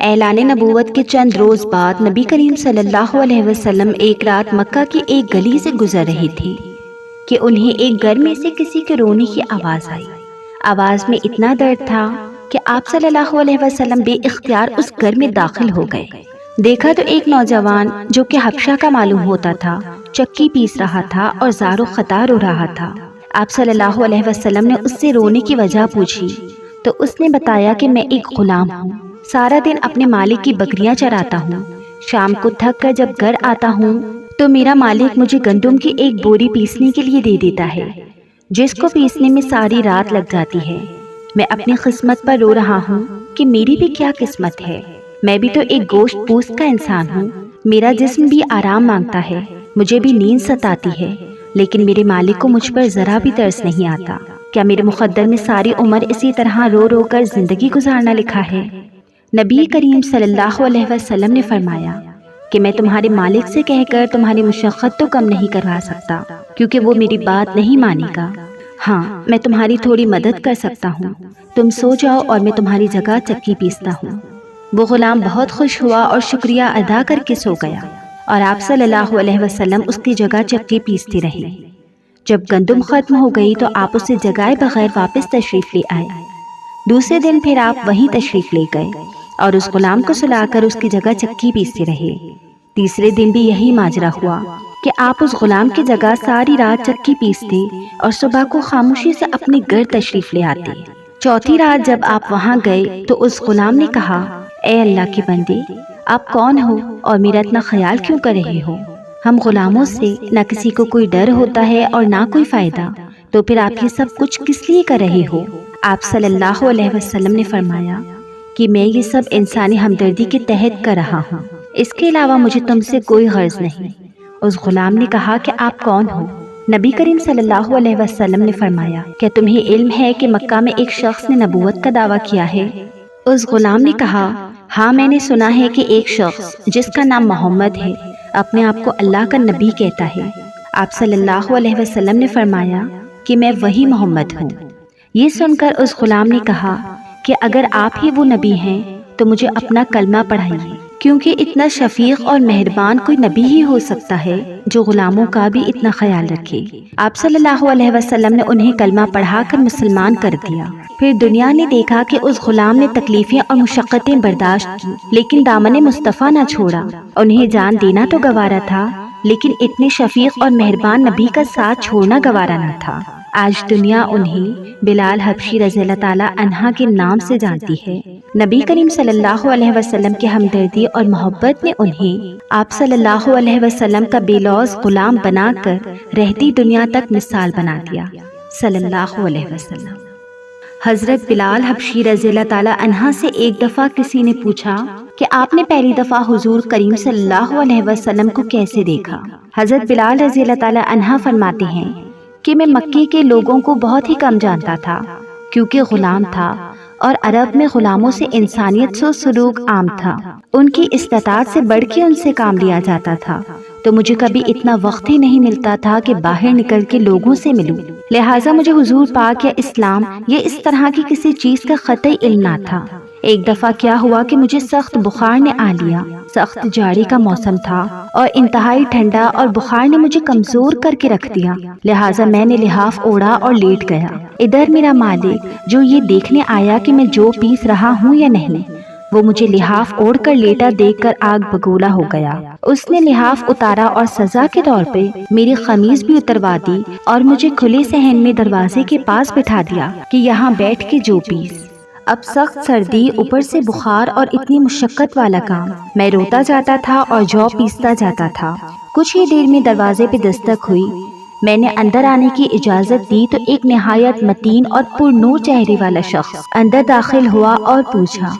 اعلان نبوت کے چند روز بعد نبی کریم صلی اللہ علیہ وسلم ایک رات مکہ کی ایک گلی سے گزر رہی تھی کہ انہیں ایک گھر میں سے کسی کے رونے کی آواز آئی۔ آواز میں اتنا درد تھا کہ آپ صلی اللہ علیہ وسلم بے اختیار اس گھر میں داخل ہو گئے۔ دیکھا تو ایک نوجوان جو کہ حبشہ کا معلوم ہوتا تھا چکی پیس رہا تھا اور زار و خطا رو رہا تھا۔ آپ صلی اللہ علیہ وسلم نے اس سے رونے کی وجہ پوچھی تو اس نے بتایا کہ میں ایک غلام ہوں، سارا دن اپنے مالک کی بکریاں چراتا ہوں، شام کو تھک کر جب گھر آتا ہوں تو میرا مالک مجھے گندم کی ایک بوری پیسنے کے لیے دے دیتا ہے، جس کو پیسنے میں ساری رات لگ جاتی ہے۔ میں اپنی قسمت پر رو رہا ہوں کہ میری بھی کیا قسمت ہے، میں بھی تو ایک گوشت پوست کا انسان ہوں، میرا جسم بھی آرام مانگتا ہے، مجھے بھی نیند ستاتی ہے، لیکن میرے مالک کو مجھ پر ذرا بھی ترس نہیں آتا۔ کیا میرے مقدر میں ساری عمر اسی طرح رو رو کر زندگی گزارنا لکھا ہے؟ نبی کریم صلی اللہ علیہ وسلم نے فرمایا کہ میں تمہارے مالک سے کہہ کر تمہاری مشقت تو کم نہیں کروا سکتا، کیونکہ وہ میری بات نہیں مانے گا۔ ہاں، میں تمہاری تھوڑی مدد کر سکتا ہوں، تم سو جاؤ اور میں تمہاری جگہ چکی پیستا ہوں۔ وہ غلام بہت خوش ہوا اور شکریہ ادا کر کے سو گیا، اور آپ صلی اللہ علیہ وسلم اس کی جگہ چکی پیستے رہے۔ جب گندم ختم ہو گئی تو آپ اسے جگائے بغیر واپس تشریف لے آئے۔ دوسرے دن پھر آپ وہیں تشریف لے گئے اور اس غلام کو سلا کر اس کی جگہ چکی پیستے رہے۔ تیسرے دن بھی یہی ماجرا ہوا کہ آپ اس غلام کی جگہ ساری رات چکی پیستے اور صبح کو خاموشی سے اپنے گھر تشریف لے آتے۔ چوتھی رات جب آپ وہاں گئے تو اس غلام نے کہا، اے اللہ کے بندے، آپ کون ہو اور میرا اتنا خیال کیوں کر رہے ہو؟ ہم غلاموں سے نہ کسی کو کوئی ڈر ہوتا ہے اور نہ کوئی فائدہ، تو پھر آپ یہ سب کچھ کس لیے کر رہے ہو؟ آپ صلی اللہ علیہ وسلم نے فرمایا کہ میں یہ سب انسانی ہمدردی کے تحت کر رہا ہوں، اس کے علاوہ مجھے تم سے کوئی غرض نہیں۔ اس غلام نے کہا کہ آپ کون ہو؟ نبی کریم صلی اللہ علیہ وسلم نے فرمایا، کیا تمہیں علم ہے کہ مکہ میں ایک شخص نے نبوت کا دعویٰ کیا ہے؟ اس غلام نے کہا، ہاں، میں نے سنا ہے کہ ایک شخص جس کا نام محمد ہے اپنے آپ کو اللہ کا نبی کہتا ہے۔ آپ صلی اللہ علیہ وسلم نے فرمایا کہ میں وہی محمد ہوں۔ یہ سن کر اس غلام نے کہا کہ اگر آپ ہی وہ نبی ہیں تو مجھے اپنا کلمہ پڑھائیے، کیونکہ اتنا شفیق اور مہربان کوئی نبی ہی ہو سکتا ہے جو غلاموں کا بھی اتنا خیال رکھے۔ آپ صلی اللہ علیہ وسلم نے انہیں کلمہ پڑھا کر مسلمان کر دیا۔ پھر دنیا نے دیکھا کہ اس غلام نے تکلیفیں اور مشقتیں برداشت کی، لیکن دامن مصطفیٰ نہ چھوڑا۔ انہیں جان دینا تو گوارا تھا، لیکن اتنے شفیق اور مہربان نبی کا ساتھ چھوڑنا گوارا نہ تھا۔ آج دنیا انہیں بلال حبشی رضی اللہ تعالی عنہ کے نام سے جانتی ہے۔ نبی کریم صلی اللہ علیہ وسلم کی ہمدردی اور محبت نے انہیں آپ صلی اللہ علیہ وسلم کا بے لوث غلام بنا کر رہتی دنیا تک مثال بنا دیا، صلی اللہ علیہ وسلم۔ حضرت بلال حبشی رضی اللہ تعالی عنہ سے ایک دفعہ کسی نے پوچھا کہ آپ نے پہلی دفعہ حضور کریم صلی اللہ علیہ وسلم کو کیسے دیکھا؟ حضرت بلال رضی اللہ تعالی عنہ فرماتے ہیں کہ میں مکے کے لوگوں کو بہت ہی کم جانتا تھا، کیونکہ غلام تھا اور عرب میں غلاموں سے انسانیت سے سلوک عام تھا، ان کی استطاعت سے بڑھ کے ان سے کام لیا جاتا تھا، تو مجھے کبھی اتنا وقت ہی نہیں ملتا تھا کہ باہر نکل کے لوگوں سے ملوں، لہٰذا مجھے حضور پاک یا اسلام یا اس طرح کی کسی چیز کا قطعی علم نہ تھا۔ ایک دفعہ کیا ہوا کہ مجھے سخت بخار نے آ لیا، سخت جاڑی کا موسم تھا اور انتہائی ٹھنڈا، اور بخار نے مجھے کمزور کر کے رکھ دیا، لہٰذا میں نے لحاف اوڑھا اور لیٹ گیا۔ ادھر میرا مالک جو یہ دیکھنے آیا کہ میں جو پیس رہا ہوں یا نہیں، وہ مجھے لحاف اوڑھ کر لیٹا دیکھ کر آگ بگولا ہو گیا۔ اس نے لحاف اتارا اور سزا کے طور پہ میری قمیض بھی اتروا دی اور مجھے کھلے صحن میں دروازے کے پاس بٹھا دیا کہ یہاں بیٹھ کے جو پیس۔ اب سخت سردی، اوپر سے بخار اور اتنی مشقت والا کام، میں روتا جاتا تھا اور جو پیستا جاتا تھا۔ کچھ ہی دیر میں دروازے پہ دستک ہوئی، میں نے اندر آنے کی اجازت دی تو ایک نہایت متین اور پر نور چہرے والا شخص اندر داخل ہوا اور پوچھا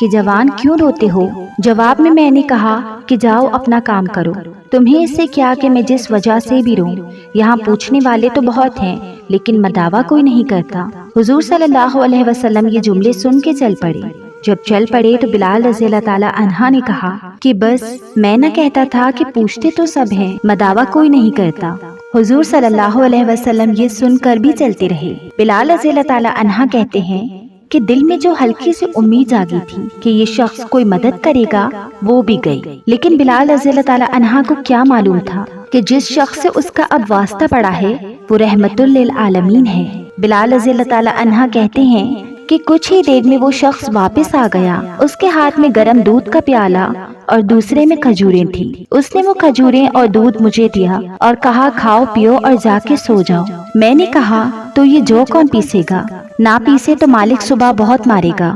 کہ جوان کیوں روتے ہو؟ جواب میں نے کہا کہ جاؤ اپنا کام کرو، تمہیں اس سے کیا کہ میں جس وجہ سے بھی روں، یہاں پوچھنے والے تو بہت ہیں لیکن مداوا کوئی نہیں کرتا۔ حضور صلی اللہ علیہ وسلم یہ جملے سن کے چل پڑے۔ جب چل پڑے تو بلال رضی اللہ تعالی عنہ نے کہا کہ بس میں نہ کہتا تھا کہ پوچھتے تو سب ہیں، مداوا کوئی نہیں کرتا۔ حضور صلی اللہ علیہ وسلم یہ سن کر بھی چلتے رہے۔ بلال رضی اللہ تعالی عنہ کہتے ہیں کہ دل میں جو ہلکی سی امید جاگی تھی کہ یہ شخص کوئی مدد کرے گا وہ بھی گئی، لیکن بلال رضی اللہ تعالی عنہ کو کیا معلوم تھا کہ جس شخص سے اس کا اب واسطہ پڑا ہے وہ رحمت للعالمین ہے۔ بلال رضی اللہ تعالی عنہ کہتے ہیں کہ کچھ ہی دیر میں وہ شخص واپس آ گیا، اس کے ہاتھ میں گرم دودھ کا پیالہ اور دوسرے میں کھجوریں تھی۔ اس نے وہ کھجوریں اور دودھ مجھے دیا اور کہا کھاؤ پیو اور جا کے سو جاؤ۔ میں نے کہا تو یہ جو کون پیسے گا؟ نہ پیسے تو مالک صبح بہت مارے گا۔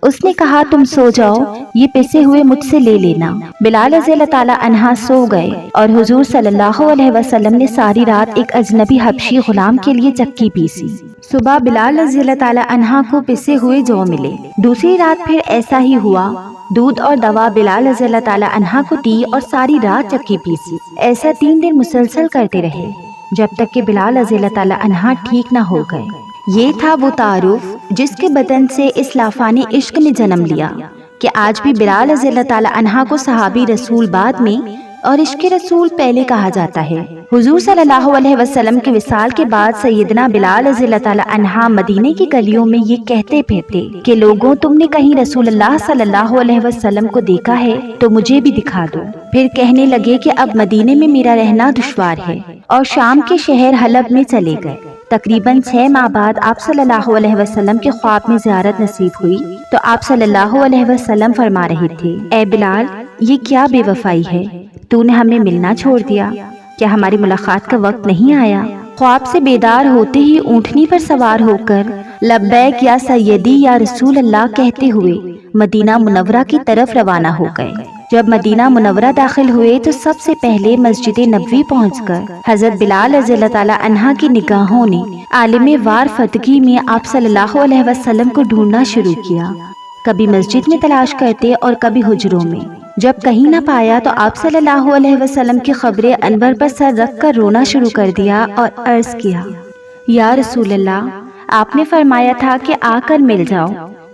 اس نے کہا تم سو جاؤ، یہ پیسے ہوئے مجھ سے لے لینا۔ بلال رضی اللہ تعالی عنہ سو گئے اور حضور صلی اللہ علیہ وسلم نے ساری رات ایک اجنبی حبشی غلام کے لیے چکی پیسی۔ صبح بلال رضی اللہ تعالی عنہ کو پسے ہوئے جو ملے۔ دوسری رات پھر ایسا ہی ہوا، دودھ اور دوا بلال رضی اللہ تعالی عنہ کو دی اور ساری رات چکی پیسی۔ ایسا 3 دن مسلسل کرتے رہے جب تک کہ بلال رضی اللہ تعالی عنہ ٹھیک نہ ہو گئے۔ یہ تھا وہ تعارف جس کے بدن سے اس لافانی عشق نے جنم لیا کہ آج بھی بلال رضی اللہ تعالی عنہ کو صحابی رسول بعد میں اور عشق رسول پہلے کہا جاتا ہے۔ حضور صلی اللہ علیہ وسلم کے وصال کے بعد سیدنا بلال رضی اللہ تعالی عنہ مدینے کی گلیوں میں یہ کہتے پھرتے کہ لوگوں تم نے کہیں رسول اللہ صلی اللہ علیہ وسلم کو دیکھا ہے تو مجھے بھی دکھا دو۔ پھر کہنے لگے کہ اب مدینے میں میرا رہنا دشوار ہے اور شام کے شہر حلب میں چلے گئے۔ تقریباً 6 ماہ بعد آپ صلی اللہ علیہ وسلم کے خواب میں زیارت نصیب ہوئی تو آپ صلی اللہ علیہ وسلم فرما رہے تھے اے بلال یہ کیا بے وفائی ہے، تو نے ہمیں ملنا چھوڑ دیا، کیا ہماری ملاقات کا وقت نہیں آیا؟ خواب سے بیدار ہوتے ہی اونٹنی پر سوار ہو کر لبیک یا سیدی یا رسول اللہ کہتے ہوئے مدینہ منورہ کی طرف روانہ ہو گئے۔ جب مدینہ منورہ داخل ہوئے تو سب سے پہلے مسجد نبوی پہنچ کر حضرت بلال رضی اللہ تعالی عنہ کی نگاہوں نے عالم وار فتگی میں آپ صلی اللہ علیہ وسلم کو ڈھونڈنا شروع کیا، کبھی مسجد میں تلاش کرتے اور کبھی حجروں میں۔ جب کہیں نہ پایا تو آپ صلی اللہ علیہ وسلم کی قبر انور پر سر رکھ کر رونا شروع کر دیا اور عرض کیا یا رسول اللہ آپ نے فرمایا تھا کہ آ کر مل جاؤ،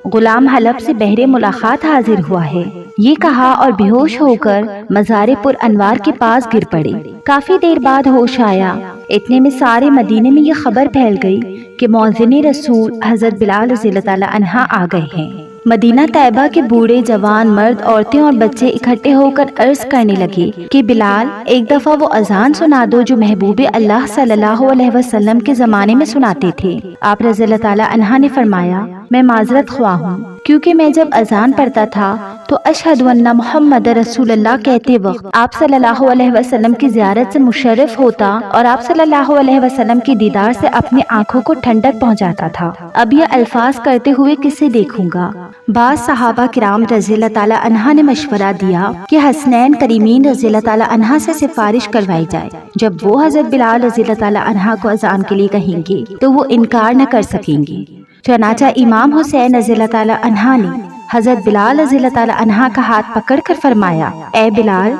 غلام حلب سے بہر ملاقات حاضر ہوا ہے۔ یہ کہا اور بے ہوش ہو کر مزار پر انوار کے پاس گر پڑے۔ کافی دیر بعد ہوش آیا، اتنے میں سارے مدینے میں یہ خبر پھیل گئی کہ مؤذن رسول حضرت بلال رضی اللہ تعالی عنہ آ گئے ہیں۔ مدینہ طیبہ کے بوڑھے جوان مرد عورتیں اور بچے اکٹھے ہو کر عرض کرنے لگے کہ بلال ایک دفعہ وہ اذان سنا دو جو محبوب اللہ صلی اللہ علیہ وسلم کے زمانے میں سناتے تھے۔ آپ رضی اللہ تعالی عنہ نے فرمایا میں معذرت خواہ ہوں کیونکہ میں جب اذان پڑھتا تھا تو اشہد ان محمد رسول اللہ کہتے وقت آپ صلی اللہ علیہ وسلم کی زیارت سے مشرف ہوتا اور آپ صلی اللہ علیہ وسلم کی دیدار سے اپنی آنکھوں کو ٹھنڈک پہنچاتا تھا۔ اب یہ الفاظ کرتے ہوئے کسے دیکھوں گا؟ بعض صحابہ کرام رضی اللہ تعالی عنہ نے مشورہ دیا کہ حسنین کریمین رضی اللہ تعالی عنہ سے سفارش کروائی جائے، جب وہ حضرت بلال رضی اللہ تعالی عنہ کو اذان کے لیے کہیں گے تو وہ انکار نہ کر سکیں گے۔ چنانچہ امام حسین رضی اللہ تعالی عنہ نے حضرت بلال رضی اللہ تعالی عنہ کا ہاتھ پکڑ کر فرمایا اے بلال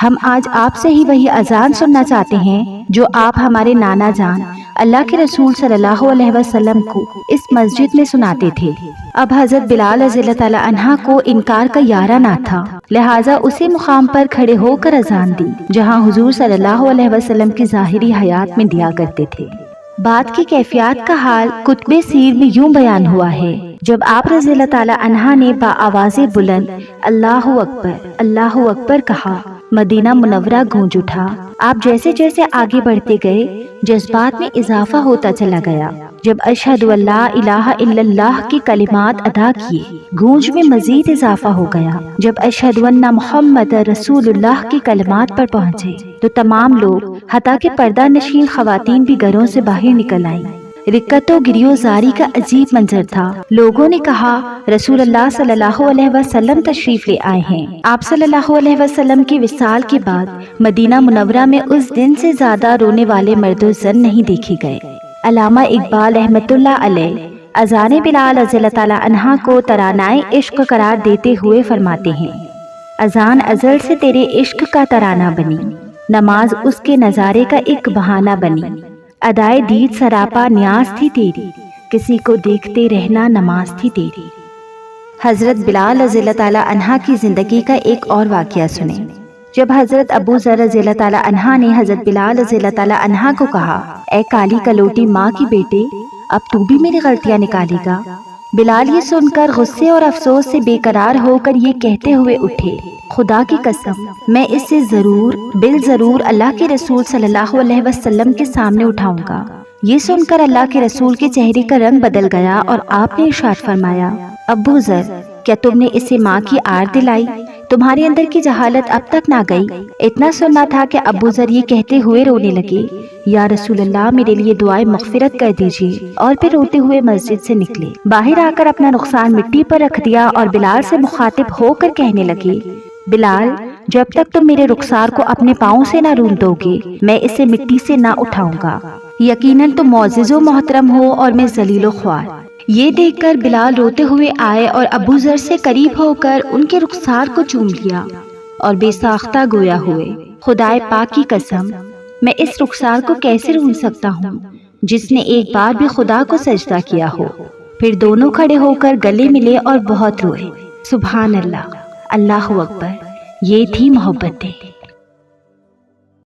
ہم آج آپ سے ہی وہی اذان سننا چاہتے ہیں جو آپ ہمارے نانا جان اللہ کے رسول صلی اللہ علیہ وسلم کو اس مسجد میں سناتے تھے۔ اب حضرت بلال رضی اللہ تعالی عنہ کو انکار کا یارہ نہ تھا، لہٰذا اسی مقام پر کھڑے ہو کر اذان دی جہاں حضور صلی اللہ علیہ وسلم کی ظاہری حیات میں دیا کرتے تھے۔ بات کی کیفیات کا حال کتب سیر میں یوں بیان ہوا ہے جب آپ رضی اللہ تعالی عنہ نے بآواز بلند اللہ اکبر کہا مدینہ منورہ گونج اٹھا۔ آپ جیسے جیسے آگے بڑھتے گئے جذبات میں اضافہ ہوتا چلا گیا۔ جب اشہد ان لا الہ الا اللہ کی کلمات ادا کیے گونج میں مزید اضافہ ہو گیا۔ جب اشہد ان محمد رسول اللہ کی کلمات پر پہنچے تو تمام لوگ حتیٰ کہ پردہ نشین خواتین بھی گھروں سے باہر نکل آئیں۔ رکت و گریو زاری کا عجیب منظر تھا۔ لوگوں نے کہا رسول اللہ صلی اللہ علیہ وسلم تشریف لے آئے ہیں۔ آپ صلی اللہ علیہ وسلم کی وصال کے بعد مدینہ منورہ میں اس دن سے زیادہ رونے والے مرد و زن نہیں دیکھے گئے۔ علامہ اقبال رحمۃ اللہ علیہ اذان بلال رضی اللہ تعالی عنہ کو ترانۂ عشق قرار دیتے ہوئے فرماتے ہیں اذان ازل سے تیرے عشق کا ترانہ بنی، نماز اس کے نظارے کا ایک بہانہ بنی، ادائے دید سراپا نیاز تھی تیری، کسی کو دیکھتے رہنا نماز تھی تیری۔ حضرت بلال رضی اللہ تعالی عنہ کی زندگی کا ایک اور واقعہ سنیں۔ جب حضرت ابو ذر رضی اللہ تعالی عنہ نے حضرت بلال رضی اللہ تعالی عنہ کو کہا اے کالی کلوٹی ماں کی بیٹے اب تو بھی میری غلطیاں نکالے گا، بلال یہ سن کر غصے اور افسوس سے بے قرار ہو کر یہ کہتے ہوئے اٹھے، خدا کی قسم میں اسے ضرور اللہ کے رسول صلی اللہ علیہ وسلم کے سامنے اٹھاؤں گا۔ یہ سن کر اللہ کے رسول کے چہرے کا رنگ بدل گیا اور آپ نے ارشاد فرمایا، ابو ذر کیا تم نے اسے ماں کی آڑ دلائی؟ تمہارے اندر کی جہالت اب تک نہ گئی؟ اتنا سننا تھا کہ ابو ذر یہ کہتے ہوئے رونے لگے، یا رسول اللہ میرے لیے دعائے مغفرت کر دیجیے، اور پھر روتے ہوئے مسجد سے نکلے۔ باہر آ کر اپنا نقصان مٹی پر رکھ دیا اور بلال سے مخاطب ہو کر کہنے لگے، بلال جب تک تم میرے رخسار کو اپنے پاؤں سے نہ رون دو گے میں اسے مٹی سے نہ اٹھاؤں گا، یقیناً تم معزز و محترم ہو اور میں ذلیل و خوار۔ یہ دیکھ کر بلال روتے ہوئے آئے اور ابو ذر سے قریب ہو کر ان کے رخسار کو چوم لیا اور بے ساختہ گویا ہوئے، خدائے پاک کی قسم میں اس رخسار کو کیسے رون سکتا ہوں جس نے ایک بار بھی خدا کو سجدہ کیا ہو۔ پھر دونوں کھڑے ہو کر گلے ملے اور بہت روئے۔ سبحان اللہ، اللہ اکبر، یہ تھی محبتیں۔